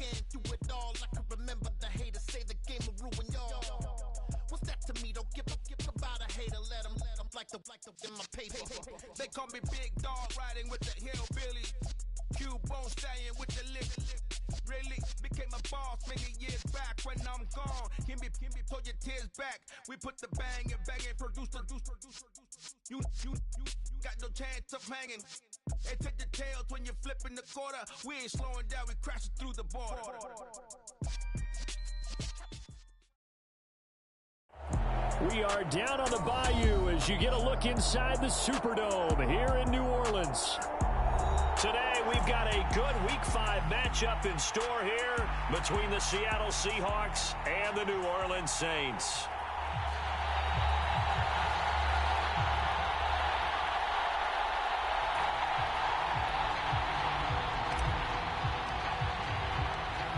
again through it all. I can remember the haters say the game will ruin y'all. What's that to me? Don't give about a hater. Let them like the in my paper. They call me Big Dog, riding with the hillbilly. Cubone staying with the lick. Really became a boss many years back. When I'm gone, can be pull your tears back. We put the bang and produce. You got no chance of hanging. They take the tails when you're flipping the quarter. We ain't slowing down, we crashing through the border. We are down on the bayou as you get a look inside the Superdome here in New Orleans. Today, we've got a good Week 5 matchup in store here between the Seattle Seahawks and the New Orleans Saints.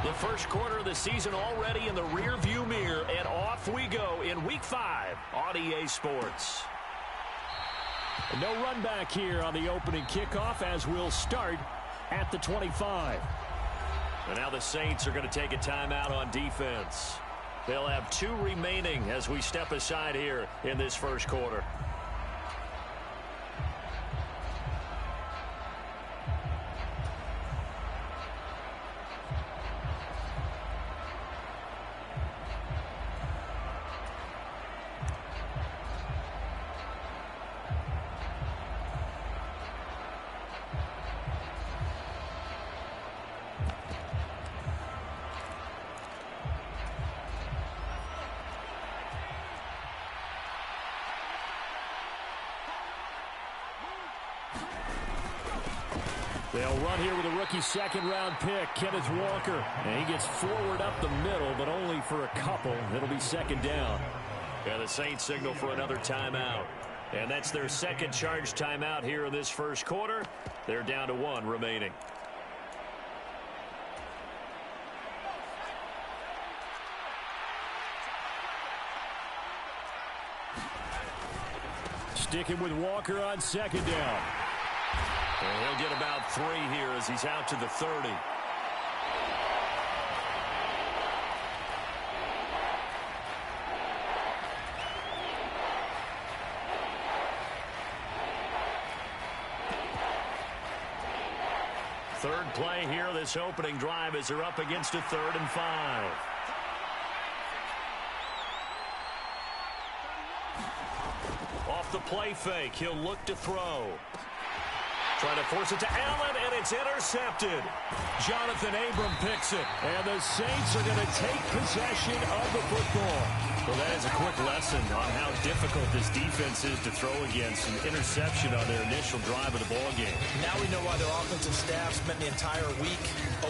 The first quarter of the season already in the rearview mirror, and off we go in Week 5 on EA Sports. And no run back here on the opening kickoff as we'll start at the 25. And now the Saints are going to take a timeout on defense. They'll have 2 remaining as we step aside here in this first quarter. They'll run here with a rookie second-round pick, Kenneth Walker. And he gets forward up the middle, but only for a couple. It'll be second down. And the Saints signal for another timeout. And that's their second charge timeout here in this first quarter. They're down to 1 remaining. Sticking with Walker on second down. And he'll get about 3 here as he's out to the 30. Third play here, this opening drive as they're up against a 3rd and 5. Off the play fake, he'll look to throw. Trying to force it to Allen, and it's intercepted. Jonathan Abram picks it, and the Saints are going to take possession of the football. Well, that is a quick lesson on how difficult this defense is to throw against. An interception on their initial drive of the ballgame. Now we know why their offensive staff spent the entire week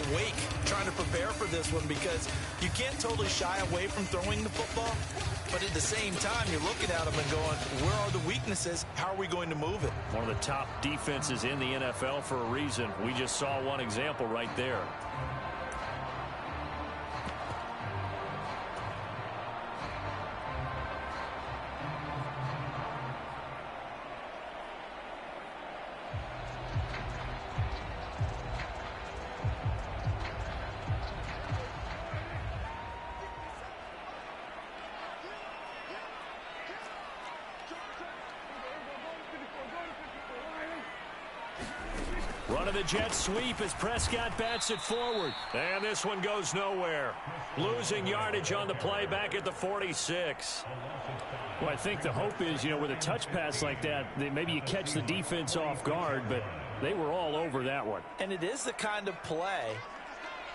awake trying to prepare for this one, because you can't totally shy away from throwing the football. But at the same time, you're looking at them and going, where are the weaknesses? How are we going to move it? One of the top defenses in the NFL for a reason. We just saw one example right there. Running the jet sweep as Prescott bats it forward. And this one goes nowhere. Losing yardage on the play back at the 46. Well, I think the hope is, with a touch pass like that, maybe you catch the defense off guard, but they were all over that one. And it is the kind of play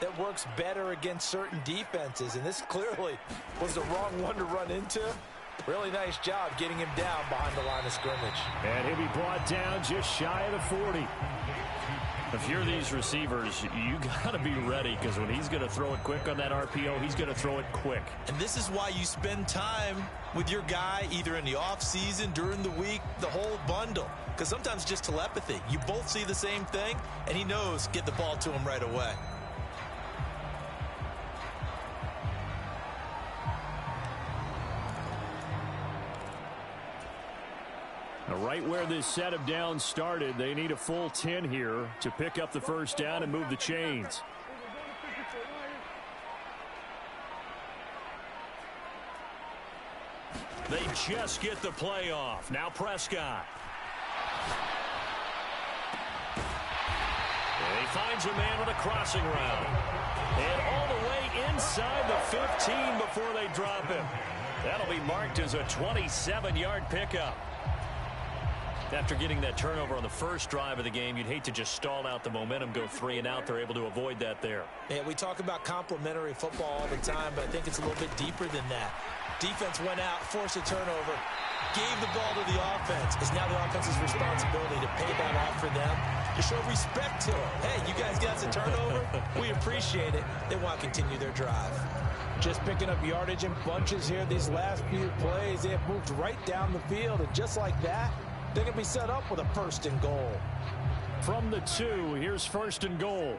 that works better against certain defenses, and this clearly was the wrong one to run into. Really nice job getting him down behind the line of scrimmage. And he'll be brought down just shy of the 40. If you're these receivers, you got to be ready, because when he's going to throw it quick on that RPO, he's going to throw it quick. And this is why you spend time with your guy either in the offseason, during the week, the whole bundle. Because sometimes just telepathy. You both see the same thing, and he knows get the ball to him right away. Right where this set of downs started, they need a full 10 here to pick up the first down and move the chains. They just get the play off. Now Prescott. And he finds a man with a crossing route. And all the way inside the 15 before they drop him. That'll be marked as a 27-yard pickup. After getting that turnover on the first drive of the game, you'd hate to just stall out the momentum, go 3 and out. They're able to avoid that there. Yeah, we talk about complementary football all the time, but I think it's a little bit deeper than that. Defense went out, forced a turnover, gave the ball to the offense. It's now the offense's responsibility to pay that off for them, to show respect to them. Hey, you guys got some turnover? We appreciate it. They want to continue their drive. Just picking up yardage in bunches here. These last few plays, they have moved right down the field, and just like that, they're going to be set up with a 1st and goal. From the 2, here's 1st and goal.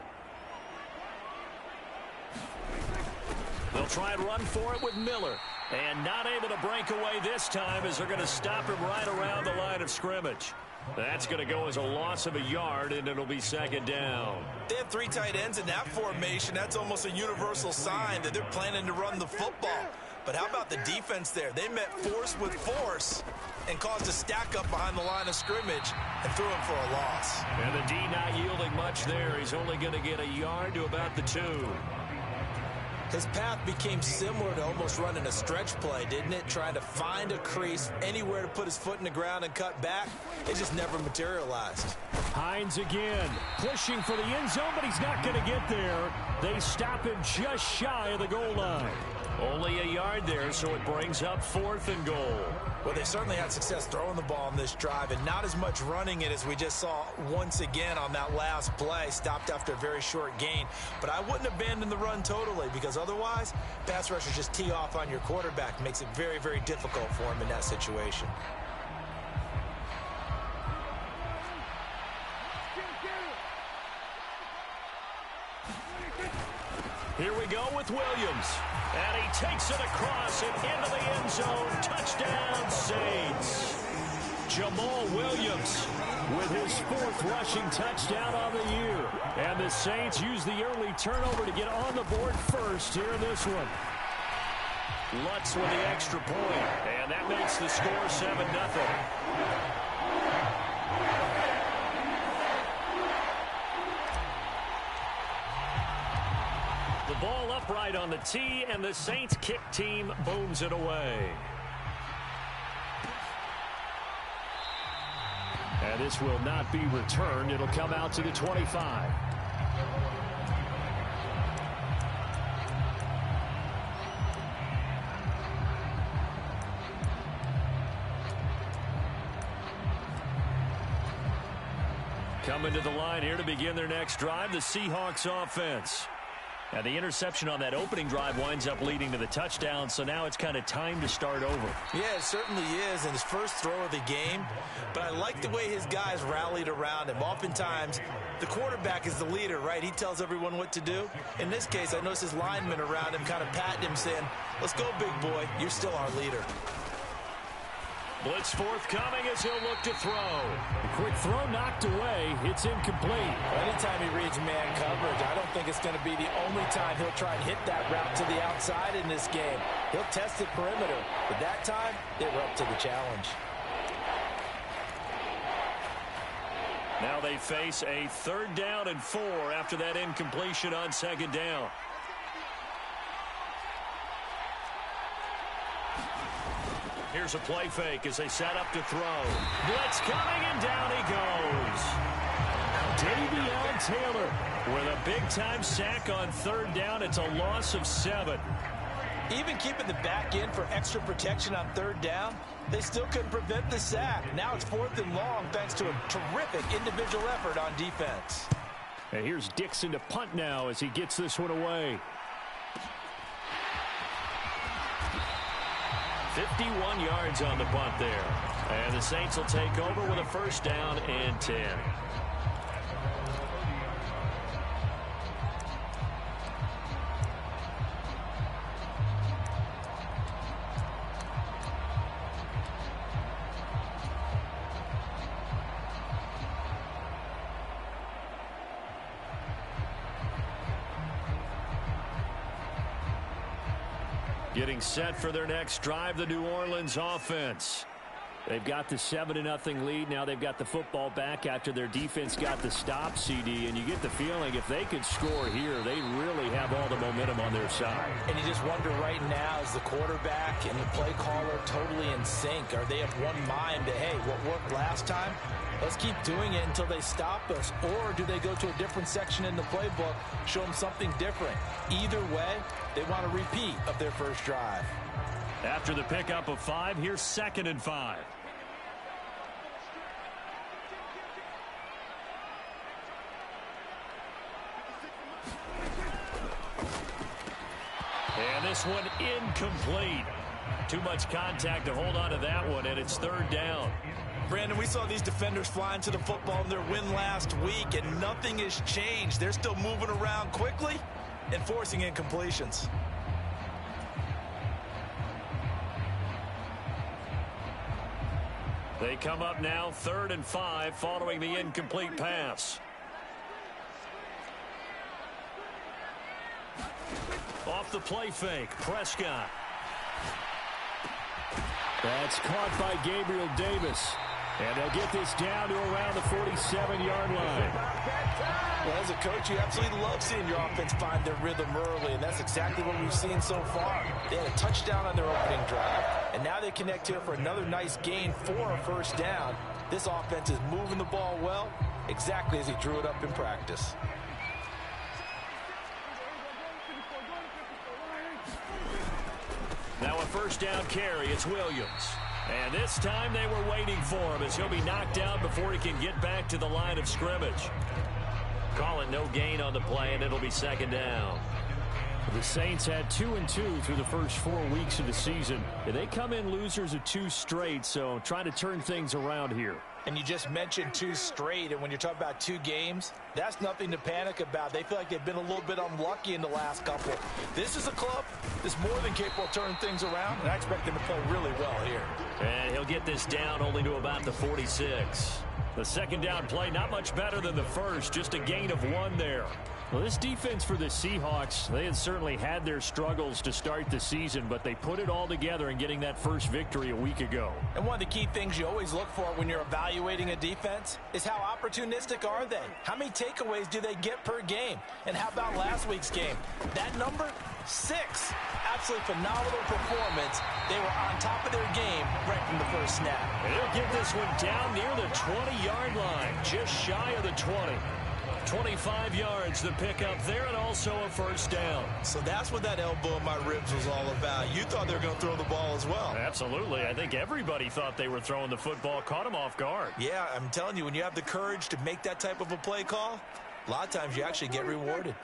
They'll try and run for it with Miller. And not able to break away this time as they're going to stop him right around the line of scrimmage. That's going to go as a loss of a yard, and it'll be 2nd down. They have 3 tight ends in that formation. That's almost a universal sign that they're planning to run the football. But how about the defense there? They met force with force and caused a stack up behind the line of scrimmage and threw him for a loss. And the D not yielding much there. He's only going to get a yard to about the 2. His path became similar to almost running a stretch play, didn't it? Trying to find a crease, anywhere to put his foot in the ground and cut back. It just never materialized. Hines again, pushing for the end zone, but he's not going to get there. They stop him just shy of the goal line. Only a yard there, so it brings up 4th and goal. Well, they certainly had success throwing the ball on this drive, and not as much running it as we just saw once again on that last play. Stopped after a very short gain. But I wouldn't abandon the run totally, because otherwise, pass rushers just tee off on your quarterback. Makes it very, very difficult for him in that situation. Here we go with Williams. And he takes it across and into the end zone. Touchdown, Saints. Jamal Williams with his 4th rushing touchdown on the year. And the Saints use the early turnover to get on the board first here in this one. Lutz with the extra point. And that makes the score 7-0. The ball upright on the tee, and the Saints kick team booms it away. And this will not be returned. It'll come out to the 25. Coming to the line here to begin their next drive, the Seahawks offense. Now, the interception on that opening drive winds up leading to the touchdown, so now it's kind of time to start over. Yeah, it certainly is in his first throw of the game, but I like the way his guys rallied around him. Oftentimes, the quarterback is the leader, right? He tells everyone what to do. In this case, I noticed his linemen around him kind of patting him, saying, "Let's go, big boy. You're still our leader." Blitz forthcoming as he'll look to throw. A quick throw knocked away. It's incomplete. Anytime he reads man coverage, I don't think it's going to be the only time he'll try and hit that route to the outside in this game. He'll test the perimeter, but that time, they were up to the challenge. Now they face a 3rd down and 4 after that incompletion on 2nd down. Here's a play fake as they set up to throw. Blitz coming, and down he goes. Davion Taylor with a big-time sack on 3rd down. It's a loss of 7. Even keeping the back end for extra protection on 3rd down, they still couldn't prevent the sack. Now it's 4th and long thanks to a terrific individual effort on defense. And here's Dixon to punt now as he gets this one away. 51 yards on the punt there. And the Saints will take over with a 1st down and 10. Getting set for their next drive, the New Orleans offense. They've got the 7-0 lead. Now they've got the football back after their defense got the stop, CD. And you get the feeling if they could score here, they really have all the momentum on their side. And you just wonder right now, is the quarterback and the play caller totally in sync? Are they of one mind that, hey, what worked last time, let's keep doing it until they stop us? Or do they go to a different section in the playbook, show them something different? Either way, they want a repeat of their first drive. After the pickup of 5, here's 2nd and 5. And this one incomplete. Too much contact to hold on to that one, and it's 3rd down. Brandon, we saw these defenders flying to the football in their win last week, and nothing has changed. They're still moving around quickly and forcing incompletions. They come up now 3rd and 5 following the incomplete pass. Off the play fake, Prescott. That's caught by Gabriel Davis. And they'll get this down to around the 47-yard line. Well, as a coach, you absolutely love seeing your offense find their rhythm early, and that's exactly what we've seen so far. They had a touchdown on their opening drive, and now they connect here for another nice gain for a 1st down. This offense is moving the ball well, exactly as he drew it up in practice. Now a 1st down carry, it's Williams. And this time they were waiting for him as he'll be knocked down before he can get back to the line of scrimmage. Call it no gain on the play, and it'll be 2nd down. The Saints had 2-2 through the first 4 weeks of the season. They come in losers of 2 straight, so trying to turn things around here. And you just mentioned 2 straight, and when you're talking about 2 games, that's nothing to panic about. They feel like they've been a little bit unlucky in the last couple. This is a club that's more than capable of turning things around, and I expect them to play really well here. And he'll get this down only to about the 46. The 2nd down play, not much better than the first, just a gain of 1 there. Well, this defense for the Seahawks, they had certainly had their struggles to start the season, but they put it all together in getting that first victory a week ago. And one of the key things you always look for when you're evaluating a defense is how opportunistic are they? How many takeaways do they get per game? And how about last week's game? That number, 6. Absolutely phenomenal performance. They were on top of their game right from the first snap. And they'll get this one down near the 20-yard line, just shy of the 20. 25 yards the pickup there, and also a 1st down. So that's what that elbow in my ribs was all about. You thought they were going to throw the ball as well. Absolutely. I think everybody thought they were throwing the football, caught them off guard. Yeah, I'm telling you, when you have the courage to make that type of a play call, a lot of times you actually get rewarded.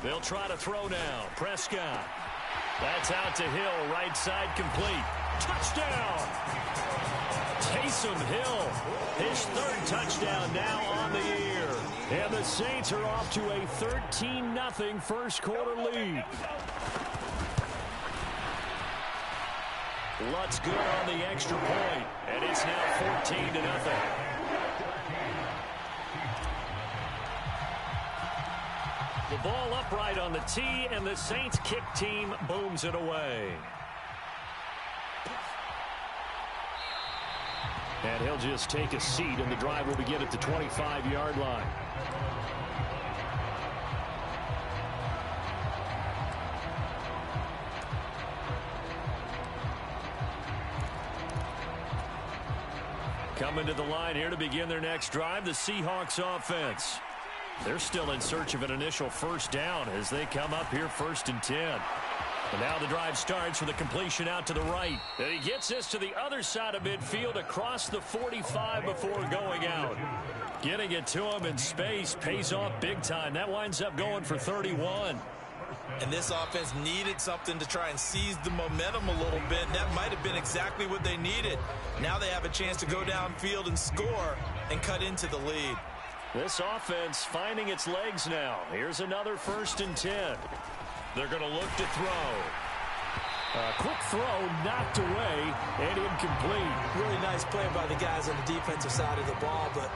They'll try to throw now. Prescott. That's out to Hill, right side complete. Touchdown! Taysom Hill, his 3rd touchdown now on the year. And the Saints are off to a 13-0 first quarter lead. Lutz good on the extra point, and it's now 14-0. The ball upright on the tee, and the Saints kick team booms it away. And he'll just take a seat, and the drive will begin at the 25-yard line. Coming to the line here to begin their next drive, the Seahawks offense. They're still in search of an initial 1st down as they come up here 1st and 10. And now the drive starts with a completion out to the right. And he gets this to the other side of midfield across the 45 before going out. Getting it to him in space pays off big time. That winds up going for 31. And this offense needed something to try and seize the momentum a little bit. And that might have been exactly what they needed. Now they have a chance to go downfield and score and cut into the lead. This offense finding its legs now. Here's another 1st and 10. They're going to look to throw. A quick throw knocked away and incomplete. Really nice play by the guys on the defensive side of the ball, but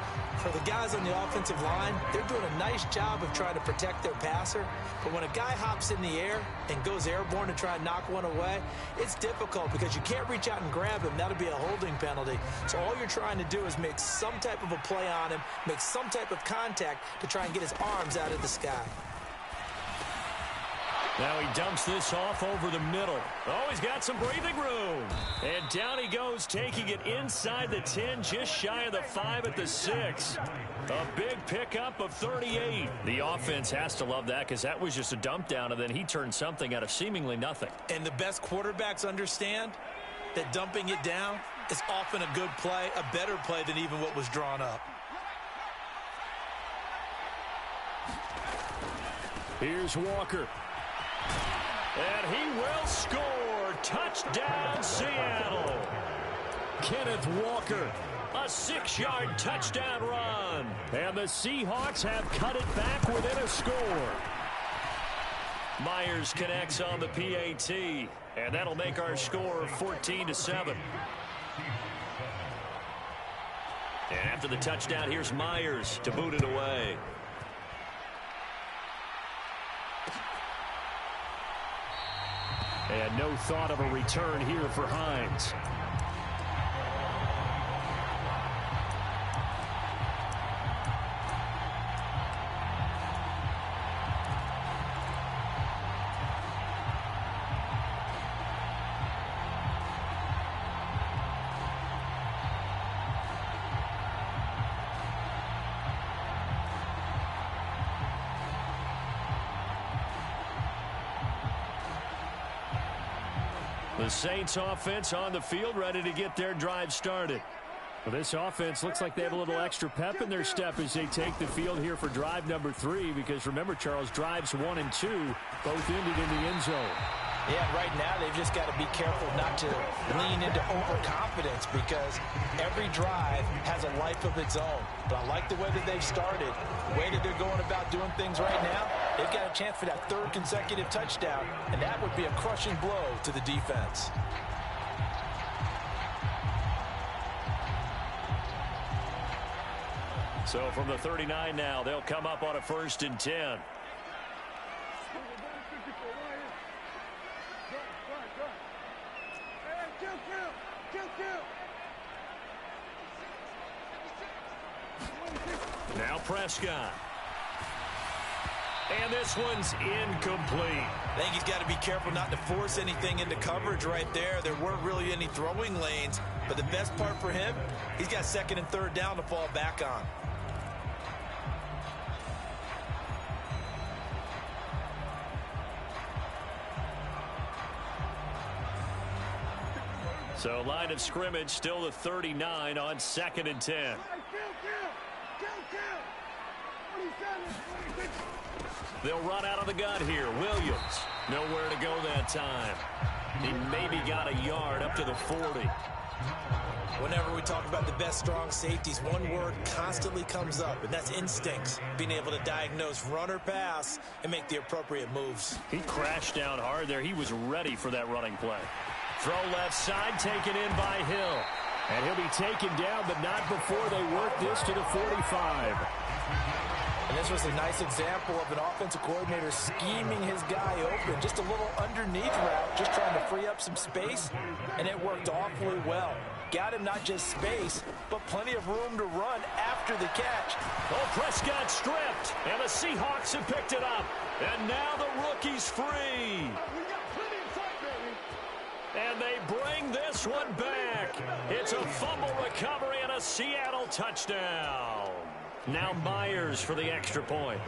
For the guys on the offensive line, they're doing a nice job of trying to protect their passer. But when a guy hops in the air and goes airborne to try and knock one away, it's difficult because you can't reach out and grab him. That'll be a holding penalty. So all you're trying to do is make some type of a play on him, make some type of contact to try and get his arms out of the sky. Now he dumps this off over the middle. Oh, he's got some breathing room. And down he goes, taking it inside the 10, just shy of the 5 at the 6. A big pickup of 38. The offense has to love that because that was just a dump down, and then he turned something out of seemingly nothing. And the best quarterbacks understand that dumping it down is often a good play, a better play than even what was drawn up. Here's Walker. And he will score. Touchdown, Seattle. Kenneth Walker, a 6-yard touchdown run. And the Seahawks have cut it back within a score. Myers connects on the PAT. And that'll make our score 14-7. And after the touchdown, here's Myers to boot it away. And no thought of a return here for Hines. The Saints offense on the field, ready to get their drive started. Well, this offense looks like they have a little extra pep in their step as they take the field here for drive number 3, because remember, Charles, drives 1 and 2 both ended in the end zone. Yeah, right now they've just got to be careful not to lean into overconfidence because every drive has a life of its own. But I like the way that they've started, the way that they're going about doing things right now. They've got a chance for that 3rd consecutive touchdown, and that would be a crushing blow to the defense. So from the 39 now, they'll come up on a 1st and 10. Now Prescott. And this one's incomplete. I think he's got to be careful not to force anything into coverage right there. There weren't really any throwing lanes, but the best part for him, he's got 2nd and 3rd down to fall back on. So line of scrimmage still the 39 on 2nd and 10. They'll run out of the gun here. Williams, nowhere to go that time. He maybe got a yard up to the 40. Whenever we talk about the best strong safeties, one word constantly comes up, and that's instincts. Being able to diagnose run or pass and make the appropriate moves. He crashed down hard there. He was ready for that running play. Throw left side, taken in by Hill. And he'll be taken down, but not before they work this to the 45. And this was a nice example of an offensive coordinator scheming his guy open. Just a little underneath route, just trying to free up some space, and it worked awfully well. Got him not just space, but plenty of room to run after the catch. Oh, Prescott stripped, and the Seahawks have picked it up. And now the rookie's free. And they bring this one back. It's a fumble recovery and a Seattle touchdown. Now Myers for the extra point.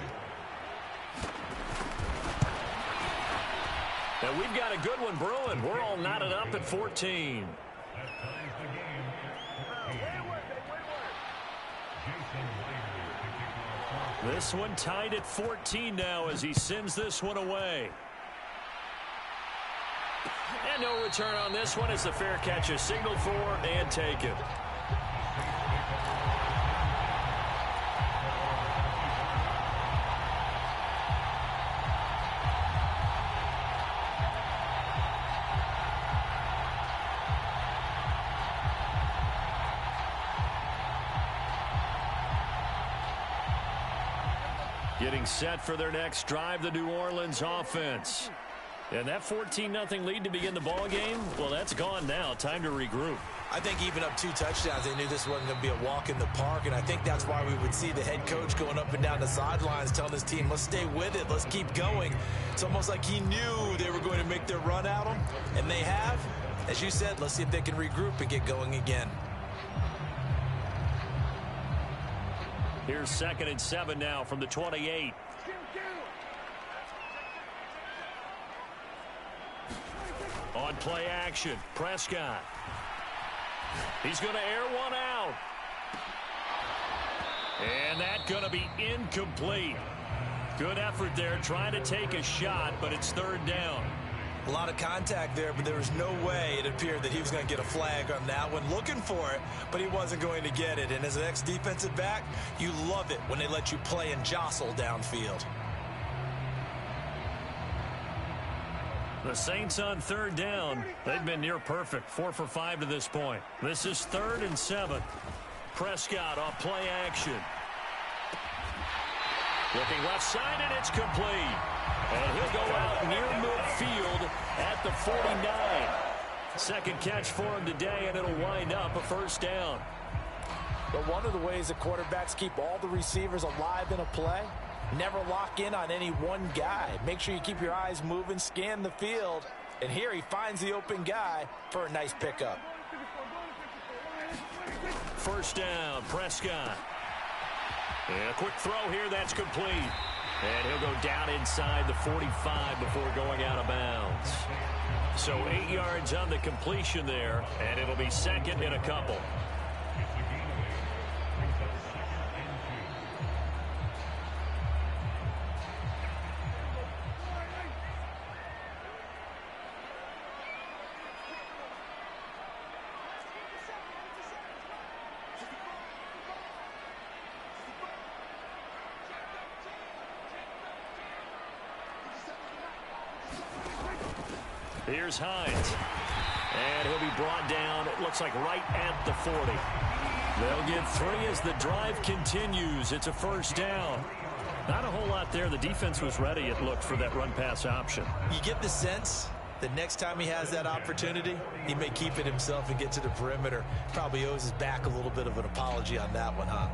And we've got a good one brewing. We're all knotted up at 14. This one tied at 14 now as he sends this one away. And no return on this one as the fair catch is signaled for and taken. Getting set for their next drive, the New Orleans offense. And that 14-0 lead to begin the ball game, well, that's gone now. Time to regroup. I think even up 2 touchdowns, they knew this wasn't going to be a walk in the park, and I think that's why we would see the head coach going up and down the sidelines telling his team, let's stay with it, let's keep going. It's almost like he knew they were going to make their run at him, and they have. As you said, let's see if they can regroup and get going again. Here's 2nd and 7 now from the 28. On play action, Prescott. He's going to air one out. And that's going to be incomplete. Good effort there, trying to take a shot, but it's 3rd down. A lot of contact there, but there was no way it appeared that he was going to get a flag on that one. Looking for it, but he wasn't going to get it. And as an ex-defensive back, you love it when they let you play and jostle downfield. The Saints on 3rd down. They've been near perfect. 4 for 5 to this point. This is 3rd and 7. Prescott off play action. Looking left side, and it's complete. And he'll go out near midfield at the 49. Second catch for him today, and it'll wind up a 1st down. But one of the ways that quarterbacks keep all the receivers alive in a play, never lock in on any one guy. Make sure you keep your eyes moving, scan the field. And here he finds the open guy for a nice pickup. 1st down, Prescott. And a quick throw here, that's complete. And he'll go down inside the 45 before going out of bounds. So 8 yards on the completion there, and it'll be 2nd and a couple. Here's Hines. And he'll be brought down, it looks like right at the 40. They'll get 3 as the drive continues. It's a 1st down. Not a whole lot there. The defense was ready, it looked, for that run-pass option. You get the sense that next time he has that opportunity, he may keep it himself and get to the perimeter. Probably owes his back a little bit of an apology on that one, huh?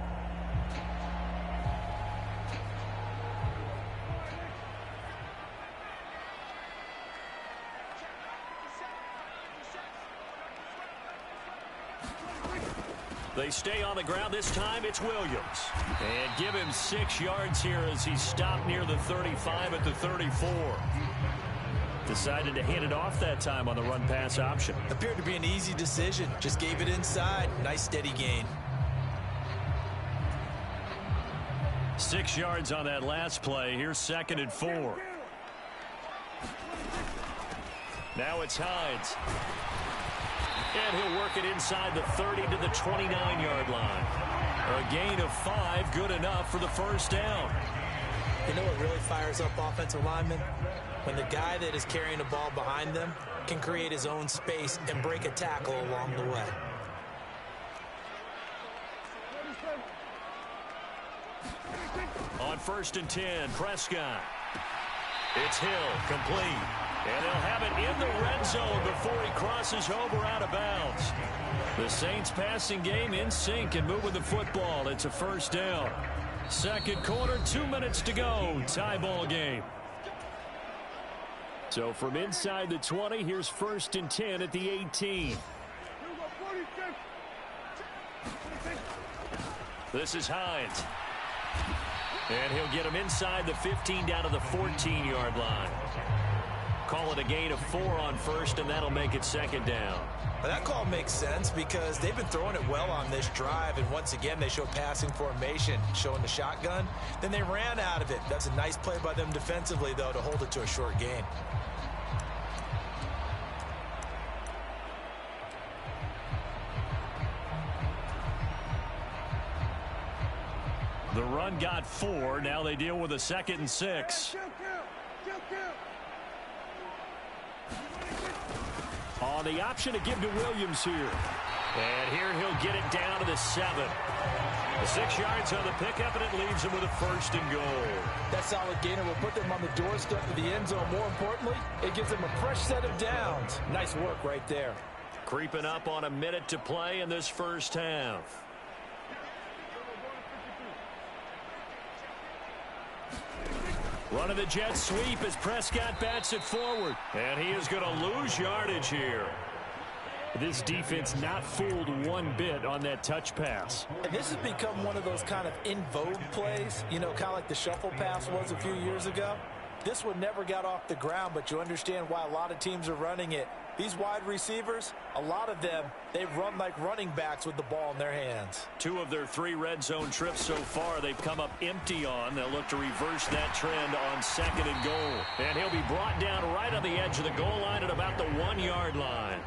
They stay on the ground. This time it's Williams. And give him 6 yards here as he stopped near the 35 at the 34. Decided to hand it off that time on the run-pass option. Appeared to be an easy decision. Just gave it inside. Nice steady gain. 6 yards on that last play. Here's 2nd and 4. Now it's Hines. And he'll work it inside the 30 to the 29-yard line. A gain of 5, good enough for the 1st down. You know what really fires up offensive linemen? When the guy that is carrying the ball behind them can create his own space and break a tackle along the way. On 1st and 10, Prescott. It's Hill, complete. And they'll have it in the red zone before he crosses over out of bounds. The Saints passing game in sync and moving the football. It's a 1st down. 2nd quarter, 2 minutes to go. Tie ball game. So from inside the 20, here's 1st and 10 at the 18. This is Hines. And he'll get him inside the 15 down to the 14-yard line. Call it a gain of 4 on 1st, and that'll make it 2nd down. Well, that call makes sense because they've been throwing it well on this drive, and once again they show passing formation, showing the shotgun. Then they ran out of it. That's a nice play by them defensively, though, to hold it to a short gain. The run got 4. Now they deal with a 2nd and 6. On the option to give to Williams here. And here he'll get it down to the 7. 6 yards on the pickup, and it leaves them with a 1st and goal. That solid gainer will put them on the doorstep of the end zone. More importantly, it gives them a fresh set of downs. Nice work right there. Creeping up on a minute to play in this first half. Running the jet sweep as Prescott bats it forward. And he is going to lose yardage here. This defense not fooled one bit on that touch pass. And this has become one of those kind of in vogue plays, you know, kind of like the shuffle pass was a few years ago. This one never got off the ground, but you understand why a lot of teams are running it. These wide receivers, a lot of them, they run like running backs with the ball in their hands. 2 of their 3 red zone trips so far, they've come up empty on. They'll look to reverse that trend on 2nd and goal. And he'll be brought down right on the edge of the goal line at about the 1-yard line.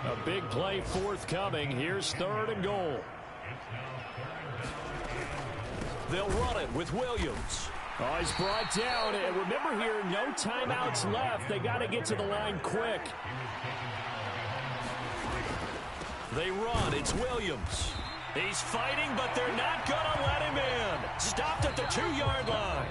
A big play forthcoming. Here's 3rd and goal. They'll run it with Williams. Oh, he's brought down. And remember here, no timeouts left. They got to get to the line quick. They run. It's Williams. He's fighting, but they're not going to let him in. Stopped at the 2-yard line.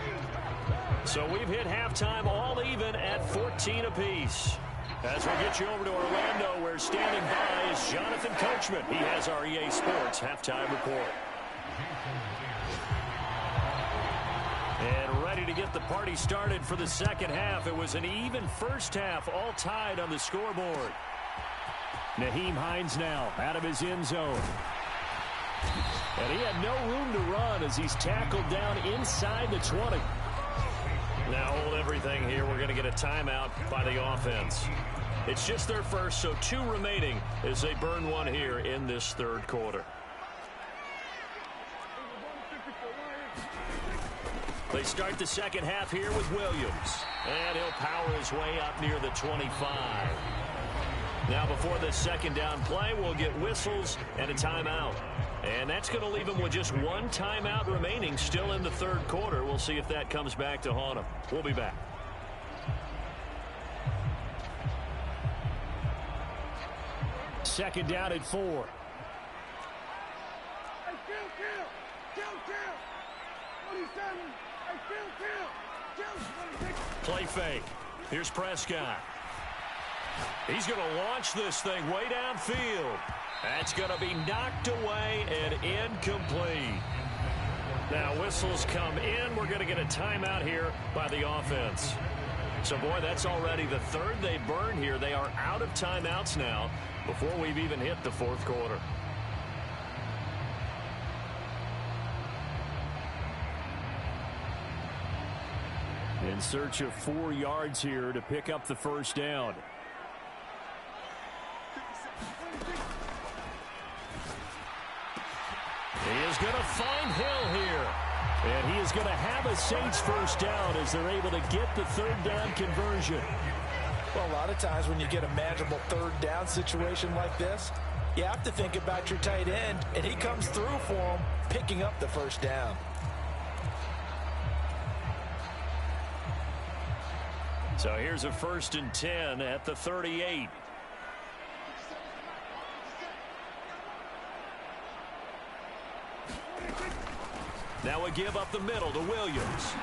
So we've hit halftime all even at 14 apiece. As we get you over to Orlando, where standing by is Jonathan Coachman. He has our EA Sports halftime report. And ready to get the party started for the second half. It was an even first half, all tied on the scoreboard. Nyheim Hines now out of his end zone. And he had no room to run as he's tackled down inside the 20. Now hold everything here. We're going to get a timeout by the offense. It's just their first, so 2 remaining as they burn one here in this 3rd quarter. They start the second half here with Williams. And he'll power his way up near the 25. Now before the 2nd down play, we'll get whistles and a timeout. And that's going to leave him with just 1 timeout remaining still in the 3rd quarter. We'll see if that comes back to haunt him. We'll be back. Second down at 4. Play fake. Here's Prescott. He's going to launch this thing way downfield. That's going to be knocked away and incomplete. Now whistles come in. We're going to get a timeout here by the offense. So, boy, that's already the 3rd they burn here. They are out of timeouts now before we've even hit the 4th quarter. In search of 4 yards here to pick up the 1st down. He is going to find Hill here. And he is going to have a Saints 1st down as they're able to get the 3rd down conversion. Well, a lot of times when you get a manageable 3rd down situation like this, you have to think about your tight end, and he comes through for him, picking up the 1st down. So here's a 1st and 10 at the 38. Now a give up the middle to Williams.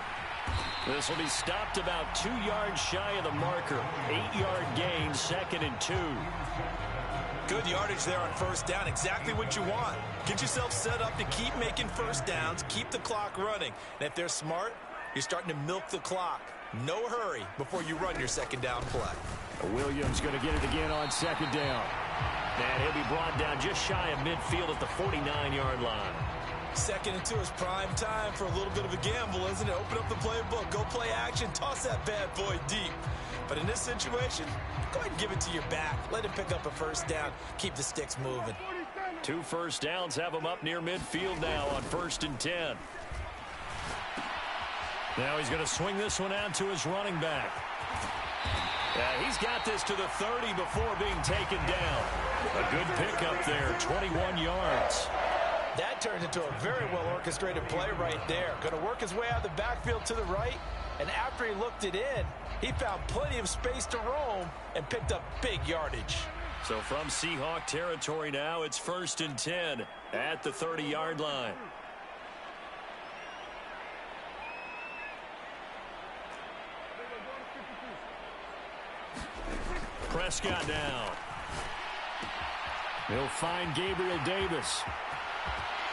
This will be stopped about 2 yards shy of the marker. 8-yard gain, 2nd and 2. Good yardage there on 1st down. Exactly what you want. Get yourself set up to keep making 1st downs, keep the clock running. And if they're smart, you're starting to milk the clock. No hurry before you run your 2nd down play. Williams going to get it again on 2nd down. And he'll be brought down just shy of midfield at the 49-yard line. 2nd and 2 is prime time for a little bit of a gamble, isn't it? Open up the playbook, go play action, toss that bad boy deep. But in this situation, go ahead and give it to your back. Let him pick up a 1st down, keep the sticks moving. 2 1st downs have him up near midfield now on 1st and 10. Now he's going to swing this one out to his running back. Yeah, he's got this to the 30 before being taken down. A good pickup there, 21 yards. That turned into a very well-orchestrated play right there. Going to work his way out of the backfield to the right, and after he looked it in, he found plenty of space to roam and picked up big yardage. So from Seahawk territory now, it's 1st and 10 at the 30-yard line. Prescott down. He'll find Gabriel Davis.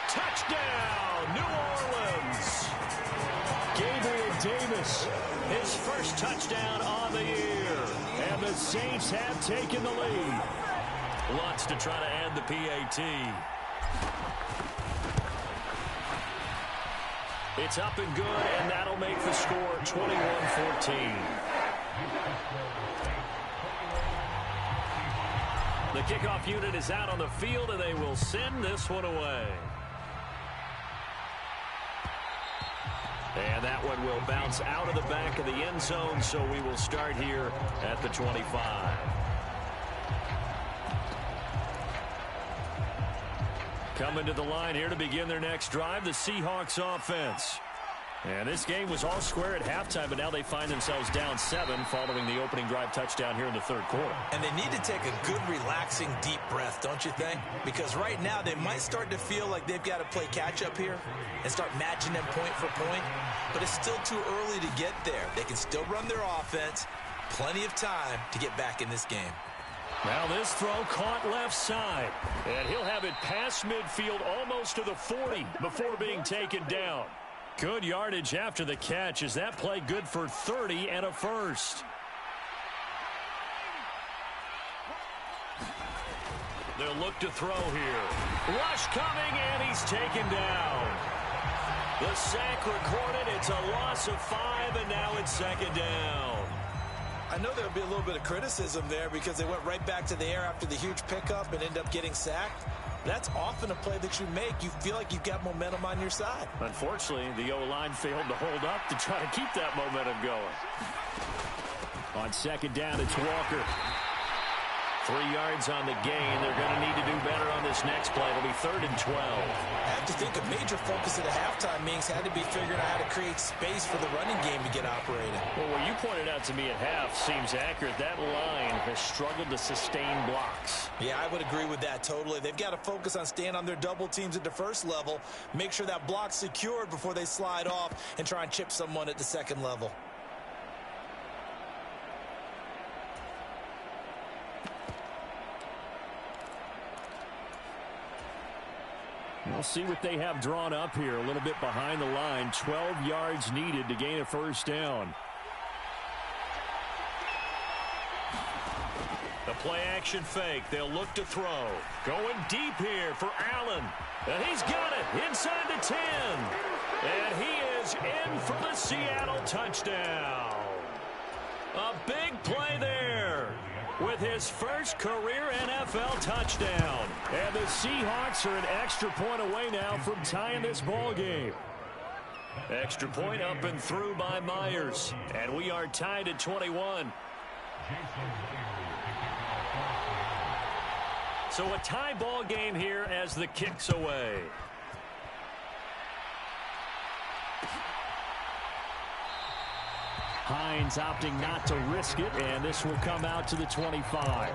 Touchdown, New Orleans. Gabriel Davis, his first touchdown on the year. And the Saints have taken the lead. Lutz to try to add the PAT. It's up and good, and that'll make the score 21-14. The kickoff unit is out on the field, and they will send this one away. And that one will bounce out of the back of the end zone, so we will start here at the 25. Coming to the line here to begin their next drive, the Seahawks offense. And this game was all square at halftime, but now they find themselves down 7 following the opening drive touchdown here in the third quarter. And they need to take a good, relaxing, deep breath, don't you think? Because right now they might start to feel like they've got to play catch-up here and start matching them point for point. But it's still too early to get there. They can still run their offense. Plenty of time to get back in this game. Now this throw caught left side. And he'll have it past midfield almost to the 40 before being taken down. Good yardage after the catch. Is that play good for 30 and a first? They'll look to throw here. Rush coming, and he's taken down. The sack recorded. It's a loss of 5, and now it's second down. I know there'll be a little bit of criticism there because they went right back to the air after the huge pickup and ended up getting sacked. That's often a play that you make. You feel like you've got momentum on your side. Unfortunately, the O-line failed to hold up to try to keep that momentum going. On second down, it's Walker. 3 yards on the gain. They're going to need to do better on this next play. It'll be 3rd and 12. I have to think a major focus at the halftime means had to be figuring out how to create space for the running game to get operating. Well, what you pointed out to me at half seems accurate. That line has struggled to sustain blocks. Yeah, I would agree with that totally. They've got to focus on staying on their double teams at the first level, make sure that block's secured before they slide off and try and chip someone at the second level. We'll see what they have drawn up here. A little bit behind the line. 12 yards needed to gain a first down. The play action fake. They'll look to throw. Going deep here for Allen. And he's got it inside the 10. And he is in for the Seattle touchdown. A big play there with his first career NFL touchdown. And the Seahawks are an extra point away now from tying this ball game. Extra point up and through by Myers. And we are tied at 21. So a tie ball game here as the kick's away. Hines opting not to risk it, and this will come out to the 25.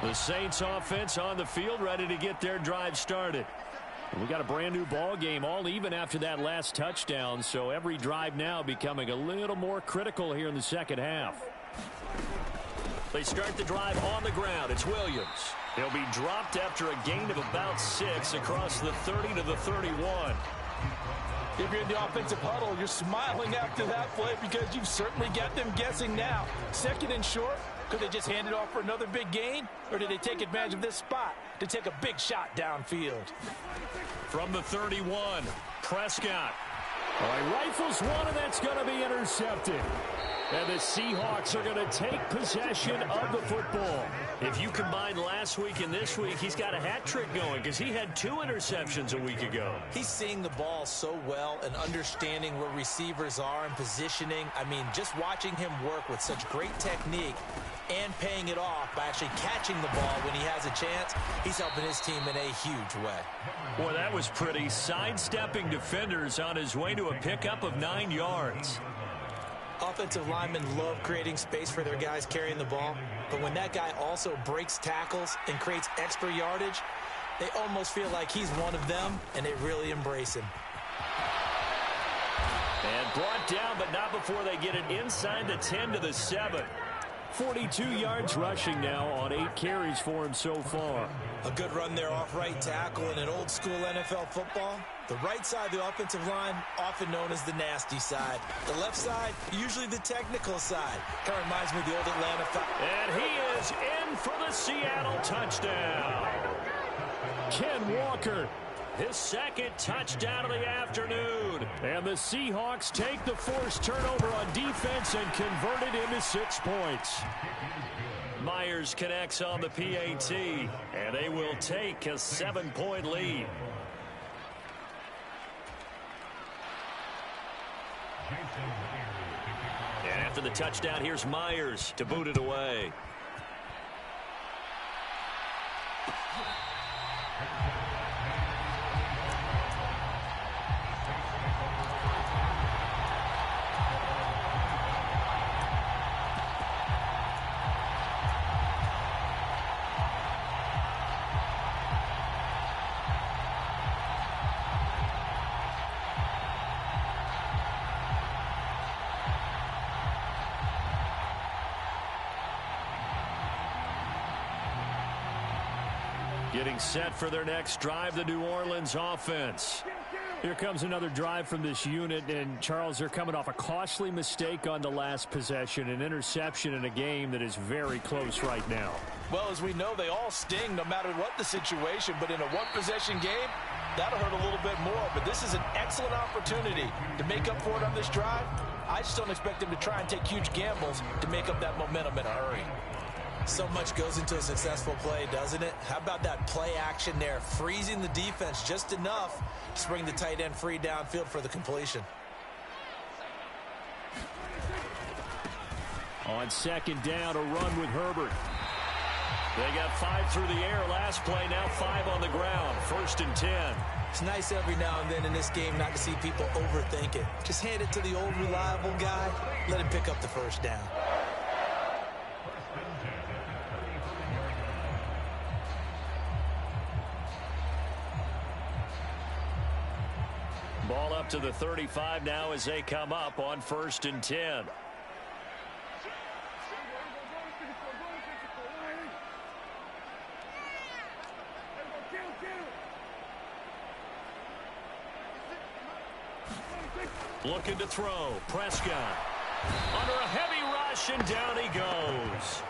The Saints offense on the field, ready to get their drive started. We got a brand new ball game, all even after that last touchdown, so every drive now becoming a little more critical here in the second half. They start the drive on the ground. It's Williams. He'll be dropped after a gain of about 6 across the 30 to the 31. If you're in the offensive huddle, you're smiling after that play because you've certainly got them guessing now. 2nd and short, could they just hand it off for another big gain? Or did they take advantage of this spot to take a big shot downfield? From the 31, Prescott. All right, rifles one, and that's going to be intercepted. And the Seahawks are going to take possession of the football. If you combine last week and this week, he's got a hat trick going because he had 2 interceptions a week ago. He's seeing the ball so well and understanding where receivers are and positioning. I mean, just watching him work with such great technique and paying it off by actually catching the ball when he has a chance, he's helping his team in a huge way. Boy, that was pretty. Sidestepping defenders on his way to a pickup of 9 yards. Offensive linemen love creating space for their guys carrying the ball, but when that guy also breaks tackles and creates extra yardage, They almost feel like he's one of them, and they really embrace him. And brought down, but not before they get it inside the 10 to the 7. 42 yards rushing now on 8 carries for him so far. A good run there off right tackle in an old-school NFL football. The right side of the offensive line, often known as the nasty side. The left side, usually the technical side. Kind of reminds me of the old Atlanta Falcons. And he is in for the Seattle touchdown. Ken Walker, his second touchdown of the afternoon. And the Seahawks take the forced turnover on defense and convert it into 6 points. Myers connects on the PAT, and they will take a 7-point lead. And after the touchdown, here's Myers to boot it away. Getting set for their next drive, the New Orleans offense. Here comes another drive from this unit, and Charles, they're coming off a costly mistake on the last possession, an interception in a game that is very close right now. Well, as we know, they all sting no matter what the situation, but in a one-possession game, that'll hurt a little bit more. But this is an excellent opportunity to make up for it on this drive. I just don't expect them to try and take huge gambles to make up that momentum in a hurry. So much goes into a successful play, doesn't it? How about that play action there, freezing the defense just enough to bring the tight end free downfield for the completion. On second down, a run with Herbert. They got 5 through the air last play, now 5 on the ground. 1st and 10. It's nice every now and then in this game not to see people overthink it. Just hand it to the old reliable guy, let him pick up the first down. Ball up to the 35 now as they come up on 1st and 10. Looking to throw. Prescott under a heavy rush, and down he goes.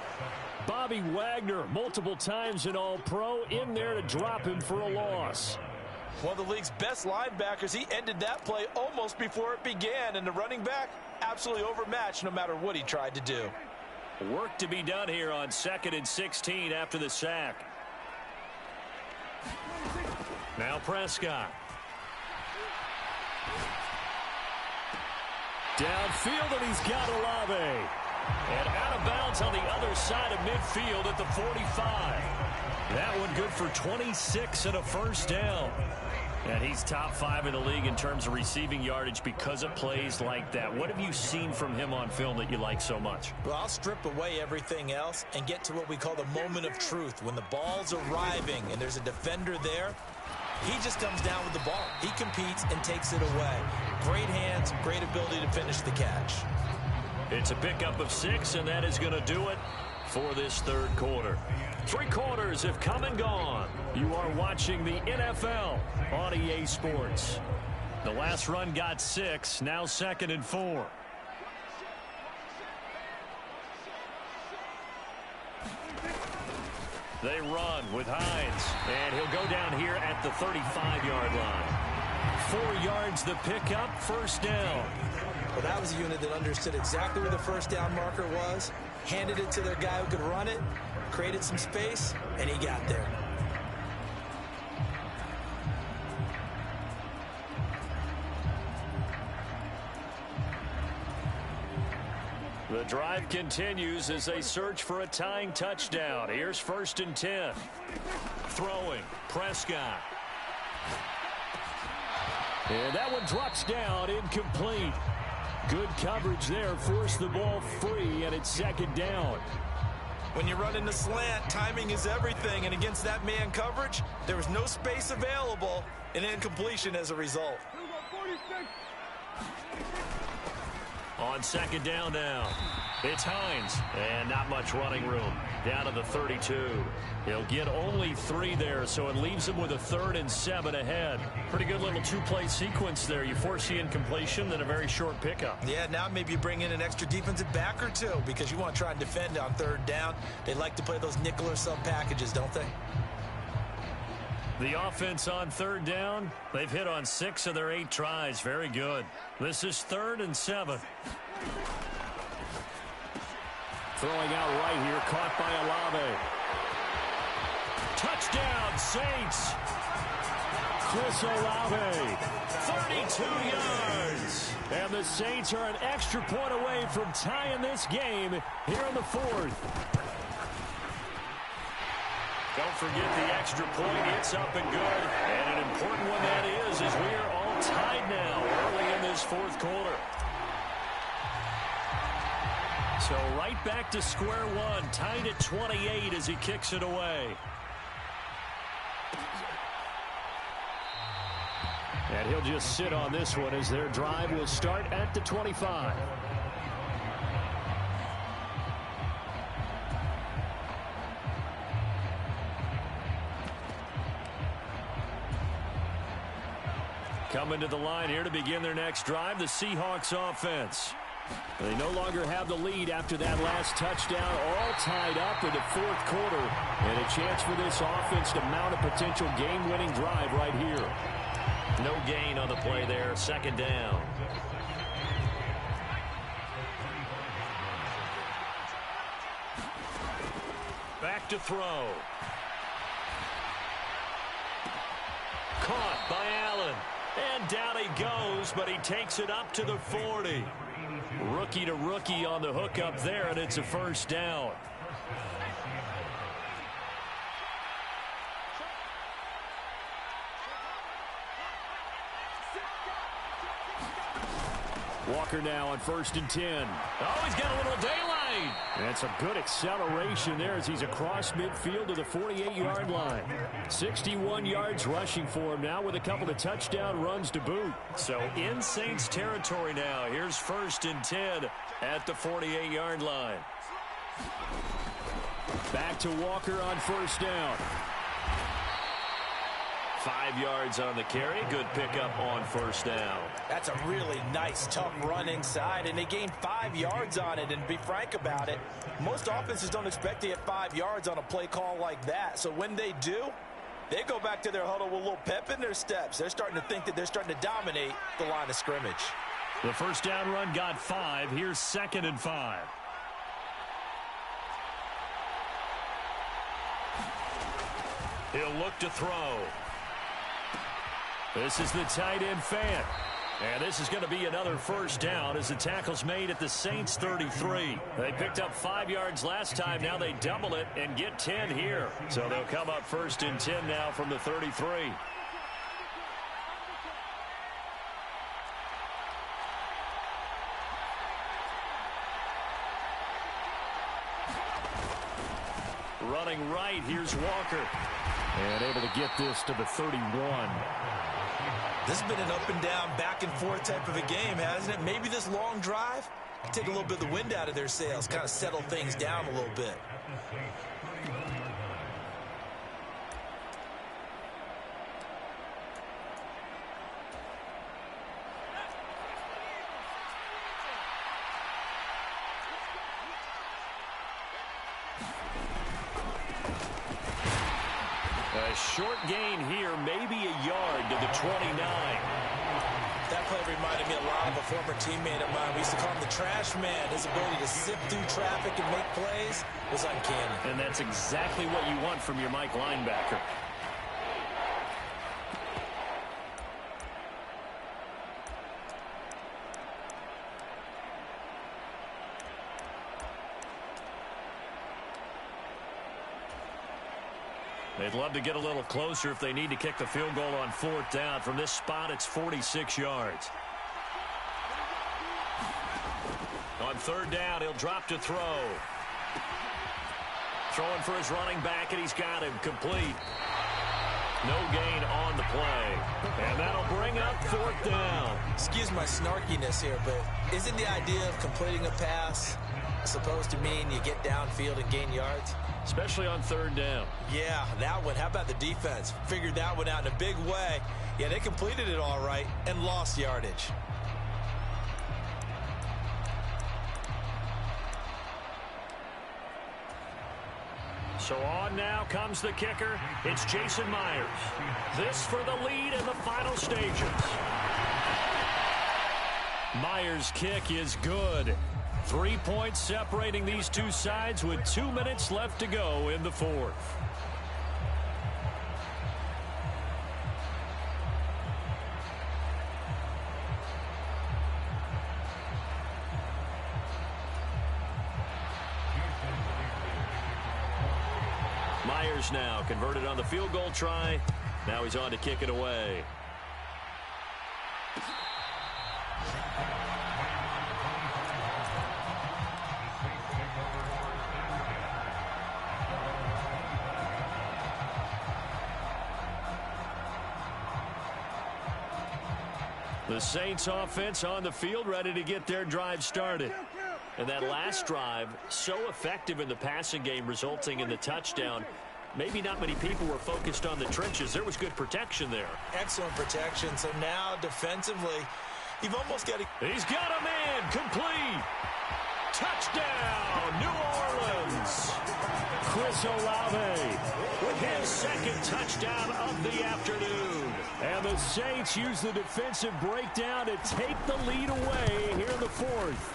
Bobby Wagner, multiple times an All-Pro, in there to drop him for a loss. One of the league's best linebackers. He ended that play almost before it began, and the running back absolutely overmatched no matter what he tried to do. Work to be done here on 2nd and 16 after the sack. Now Prescott. Downfield, and he's got Olave. And out of bounds on the other side of midfield at the 45. That one good for 26 and a first down. And he's top 5 in the league in terms of receiving yardage because of plays like that. What have you seen from him on film that you like so much? Well, I'll strip away everything else and get to what we call the moment of truth. When the ball's arriving and there's a defender there, he just comes down with the ball. He competes and takes it away. Great hands, great ability to finish the catch. It's a pickup of 6, and that is going to do it for this 3rd quarter. 3 quarters have come and gone. You are watching the NFL on EA Sports. The last run got 6, now 2nd and 4. They run with Hines, and he'll go down here at the 35-yard line. 4 yards the pickup, first down. Well, that was a unit that understood exactly where the first down marker was, handed it to their guy who could run it, created some space, and he got there. The drive continues as they search for a tying touchdown. Here's 1st and 10. Throwing, Prescott. And that one drops down, incomplete. Good coverage there, forced the ball free, and it's 2nd down. When you run in the slant, timing is everything, and against that man coverage, there was no space available, and incompletion as a result. On second down now, it's Hines, and not much running room. Down to the 32. He'll get only 3 there, so it leaves him with a 3rd and 7 ahead. Pretty good little 2-play sequence there. You force the incompletion, then a very short pickup. Yeah, now maybe you bring in an extra defensive back or two because you want to try and defend on 3rd down. They like to play those nickel or sub packages, don't they? The offense on 3rd down, they've hit on 6 of their 8 tries. Very good. This is 3rd and 7. Throwing out right here, caught by Olave. Touchdown, Saints. Chris Olave, 32 yards. And the Saints are an extra point away from tying this game here in the 4th. Don't forget the extra point. It's up and good. And an important one that is as we are all tied now early in this 4th quarter. So right back to square one, tied at 28 as he kicks it away. And he'll just sit on this one as their drive will start at the 25. Coming to the line here to begin their next drive, the Seahawks offense. They no longer have the lead after that last touchdown, all tied up in the 4th quarter. And a chance for this offense to mount a potential game-winning drive right here. No gain on the play there, 2nd down. Back to throw. Caught by Allen. And down he goes, but he takes it up to the 40. Rookie to rookie on the hook up there, and it's a 1st down. Walker now on 1st and 10. Oh, he's got a little daylight. That's a good acceleration there as he's across midfield to the 48-yard line. 61 yards rushing for him now with a couple of touchdown runs to boot. So in Saints territory now. Here's 1st and 10 at the 48-yard line. Back to Walker on 1st down. 5 yards on the carry. Good pickup on 1st down. That's a really nice, tough run inside, and they gained 5 yards on it. And to be frank about it, most offenses don't expect to get 5 yards on a play call like that. So when they do, they go back to their huddle with a little pep in their steps. They're starting to think that they're starting to dominate the line of scrimmage. The 1st down run got 5. Here's 2nd and 5. He'll look to throw. This is the tight end Fant. And this is going to be another 1st down as the tackle's made at the Saints 33. They picked up 5 yards last time. Now they double it and get 10 here. So they'll come up 1st and 10 now from the 33. Running right, here's Walker. And able to get this to the 31. This has been an up and down, back and forth type of a game, hasn't it? Maybe this long drive take a little bit of the wind out of their sails, kind of settle things down a little bit. A short gain here, maybe a yard to the 29. That play reminded me a lot of a former teammate of mine. We used to call him the trash man. His ability to sift through traffic and make plays was uncanny. And that's exactly what you want from your Mike linebacker. They'd love to get a little closer if they need to kick the field goal on 4th down. From this spot, it's 46 yards. On 3rd down, he'll drop to throw. throwing for his running back, and he's got him complete. No gain on the play. And that'll bring up 4th down. Excuse my snarkiness here, but isn't the idea of completing a pass supposed to mean you get downfield and gain yards? Especially on 3rd down. Yeah, that one. How about the defense? Figured that one out in a big way. Yeah, they completed it all right and lost yardage. So on now comes the kicker. It's Jason Myers. This for the lead in the final stages. Myers' kick is good. 3 points separating these two sides with 2 minutes left to go in the 4th. Myers now converted on the field goal try. Now he's on to kick it away. The Saints offense on the field, ready to get their drive started. And that last drive, so effective in the passing game, resulting in the touchdown. Maybe not many people were focused on the trenches. There was good protection there. Excellent protection. So now defensively, you've almost got to... He's got a man complete. Touchdown, New Orleans. Chris Olave with his 2nd touchdown of the afternoon. And the Saints use the defensive breakdown to take the lead away here in the 4th.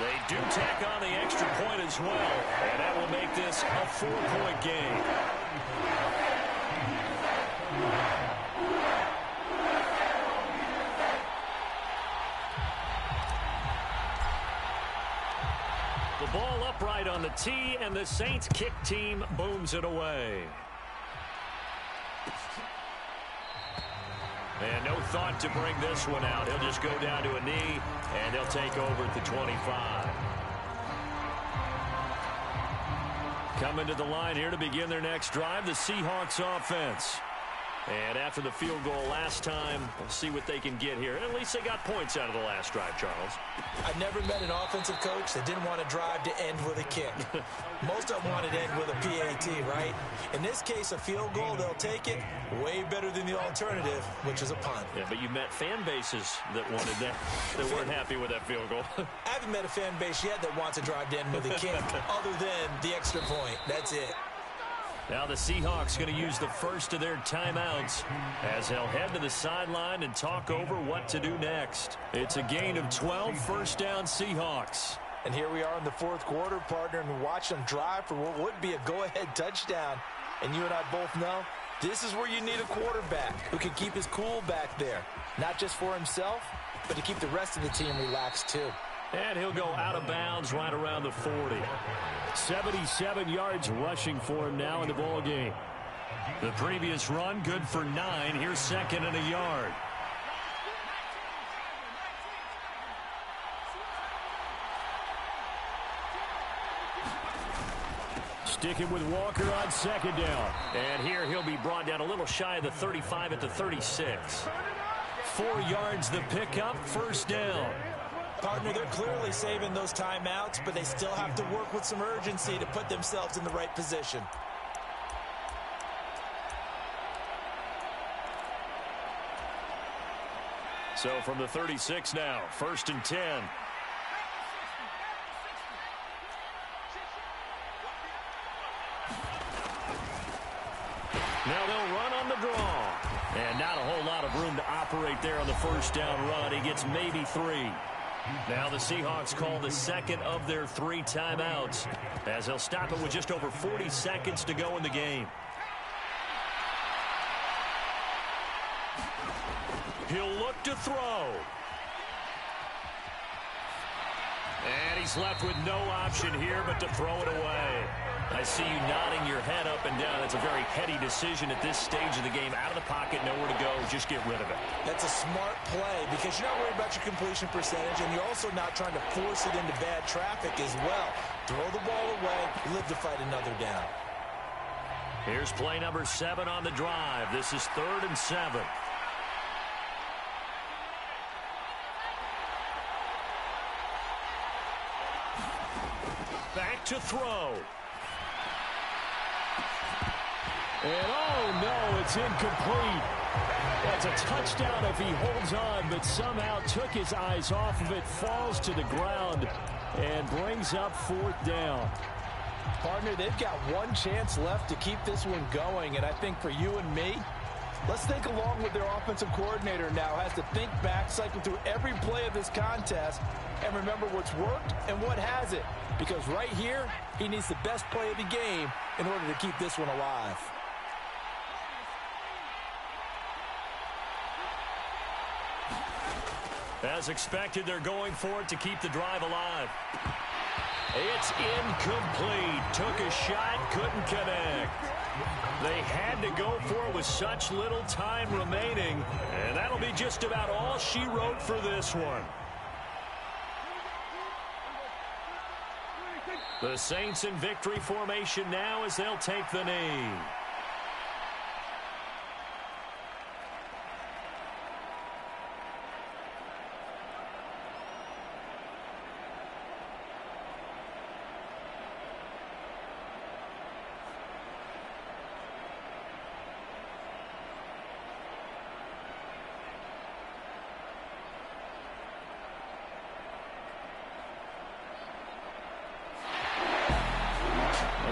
They do tack on the extra point as well, and that will make this a 4-point game. The ball upright on the tee, and the Saints kick team booms it away. And no thought to bring this one out. He'll just go down to a knee, and they'll take over at the 25. Coming to the line here to begin their next drive, the Seahawks offense. And after the field goal last time, we'll see what they can get here. And at least they got points out of the last drive, Charles. I've never met an offensive coach that didn't want to drive to end with a kick. Most of them wanted to end with a PAT, right? In this case, a field goal, they'll take it. Way better than the alternative, which is a punt. Yeah, but you met fan bases that wanted that, that weren't happy with that field goal. I haven't met a fan base yet that wants to drive to end with a kick, other than the extra point. That's it. Now the Seahawks going to use the first of their timeouts as they'll head to the sideline and talk over what to do next. It's a gain of 12, 1st down Seahawks. And here we are in the 4th quarter, partner, and watch them drive for what would be a go-ahead touchdown. And you and I both know this is where you need a quarterback who can keep his cool back there. Not just for himself, but to keep the rest of the team relaxed too. And he'll go out of bounds right around the 40. 77 yards rushing for him now in the ball game. The previous run good for 9. Here's 2nd and a yard. Sticking with Walker on 2nd down. And here he'll be brought down a little shy of the 35 at the 36. 4 yards the pickup, 1st down. Partner, they're clearly saving those timeouts, but they still have to work with some urgency to put themselves in the right position. So from the 36 now, 1st and 10. Now they'll run on the draw. And not a whole lot of room to operate there on the 1st down run. He gets maybe 3. Now the Seahawks call the 2nd of their 3 timeouts as they'll stop it with just over 40 seconds to go in the game. He'll look to throw. And he's left with no option here but to throw it away. I see you nodding your head up and down. That's a very heady decision at this stage of the game. Out of the pocket, nowhere to go. Just get rid of it. That's a smart play because you're not worried about your completion percentage, and you're also not trying to force it into bad traffic as well. Throw the ball away, live to fight another down. Here's play number 7 on the drive. This is 3rd and 7. Back to throw. And oh no, it's incomplete. That's a touchdown if he holds on, but somehow took his eyes off of it, falls to the ground, and brings up 4th down. Partner, they've got one chance left to keep this one going, and I think for you and me, let's think along with their offensive coordinator now. Has to think back, cycle through every play of this contest, and remember what's worked and what hasn't. Because right here, he needs the best play of the game in order to keep this one alive. As expected, they're going for it to keep the drive alive. It's incomplete. Took a shot, couldn't connect. They had to go for it with such little time remaining, and that'll be just about all she wrote for this one. The Saints in victory formation now as they'll take the knee.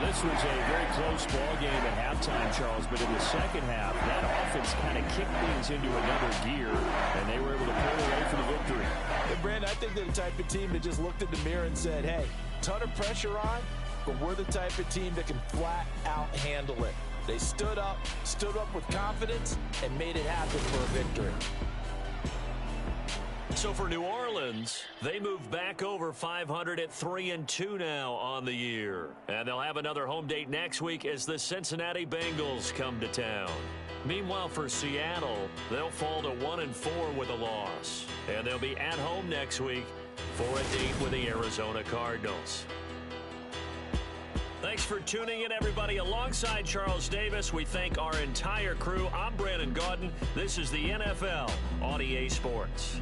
This was a very close ball game at halftime, Charles, but in the second half, that offense kind of kicked things into another gear, and they were able to pull away for the victory. Hey, Brandon, I think they're the type of team that just looked in the mirror and said, hey, ton of pressure on, but we're the type of team that can flat out handle it. They stood up with confidence, and made it happen for a victory. So for New Orleans, they move back over 500 at 3-2 now on the year. And they'll have another home date next week as the Cincinnati Bengals come to town. Meanwhile, for Seattle, they'll fall to 1-4 with a loss. And they'll be at home next week for a date with the Arizona Cardinals. Thanks for tuning in, everybody. Alongside Charles Davis, we thank our entire crew. I'm Brandon Gaudin. This is the NFL on EA Sports.